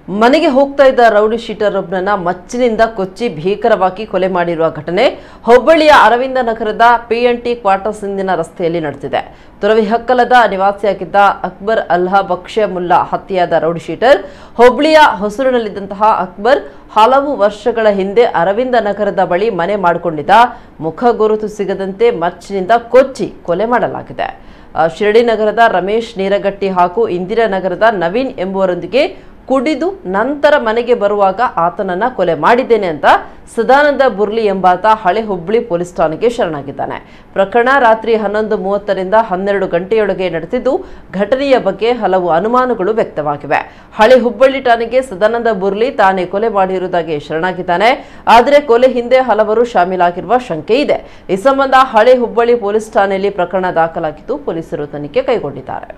ಮನೆಗೆ ಹೋಗ್ತಾ ಇದ್ದ ರೌಡಿ ಶೀಟರ್ ಒಬ್ಬನನ್ನ ಮಚ್ಚಿನಿಂದ ಕೊಚ್ಚಿ ಭೀಕರವಾಗಿ ಕೊಲೆ ಮಾಡಿರುವ ಘಟನೆ ಹುಬ್ಬಳ್ಳಿಯ ಅರವಿಂದ ನಗರದ ಪಿಎನ್ಟಿ ಕ್ವಾರ್ಟರ್ಸ್ ಇಂದಿನ ರಸ್ತೆಯಲ್ಲಿ ನಡೆದಿದೆ. ತುರವಿಹಕ್ಕಲದ ನಿವಾಸಿಯಾಗಿದ್ದ ಅಕ್ಬರ್ ಅಲ್ಹಾ ಬಕ್ಷೆ ಮುಲ್ಲಾ ಹತ್ಯೆಯಾದ ರೌಡಿ ಶೀಟರ್ ಹುಬ್ಬಳ್ಳಿಯ ಹೊಸೂರಿನಲ್ಲಿದ್ದಂತಹ ಅಕ್ಬರ್ ಹಲವು ವರ್ಷಗಳ ಹಿಂದೆ ಅರವಿಂದ ನಗರದ ಬಳಿ ಮನೆ ಮಾಡಿಕೊಂಡಿದ್ದ. ಮುಖ ಗುರುತು ಸಿಗದಂತೆ ಮಚ್ಚಿನಿಂದ ಕೊಚ್ಚಿ ಕೊಲೆ ಮಾಡಲಾಗಿದೆ. ಶಿರಡಿ ನಗರದ ರಮೇಶ್ ನೀರಗಟ್ಟಿ ಹಾಗೂ ಇಂದಿರಾನಗರದ ನವೀನ್ ಎಂಬುವರೊಂದಿಗೆ ಕುಡಿದು ನಂತರ ಮನೆಗೆ ಬರುವಾಗ ಆತನನ್ನ ಕೊಲೆ ಮಾಡಿದ್ದೇನೆ ಅಂತ ಸದಾನಂದ ಬುರ್ಲಿ ಎಂಬಾತ ಹಳೆ ಹುಬ್ಬಳ್ಳಿ ಪೊಲೀಸ್ ಠಾಣೆಗೆ ಶರಣಾಗಿದ್ದಾನೆ. ಪ್ರಕರಣ ರಾತ್ರಿ 11:30ರಿಂದ 12 ಗಂಟೆಯೊಳಗೆ ನಡೆದಿದ್ದು, ಘಟನೆಯ ಬಗ್ಗೆ ಹಲವು ಅನುಮಾನಗಳು ವ್ಯಕ್ತವಾಗಿವೆ. ಹಳೆ ಹುಬ್ಬಳ್ಳಿ ಠಾಣೆಗೆ ಸದಾನಂದ ಬುರ್ಲಿ ತಾನೇ ಕೊಲೆ ಮಾಡಿರುವುದಾಗಿ ಶರಣಾಗಿದ್ದಾನೆ. ಆದರೆ ಕೊಲೆ ಹಿಂದೆ ಹಲವರು ಶಾಮೀಲಾಗಿರುವ ಶಂಕೆ ಇದೆ. ಈ ಸಂಬಂಧ ಹಳೆ ಹುಬ್ಬಳ್ಳಿ ಪೊಲೀಸ್ ಠಾಣೆಯಲ್ಲಿ ಪ್ರಕರಣ ದಾಖಲಾಗಿದ್ದು, ಪೊಲೀಸರು ತನಿಖೆ ಕೈಗೊಂಡಿದ್ದಾರೆ.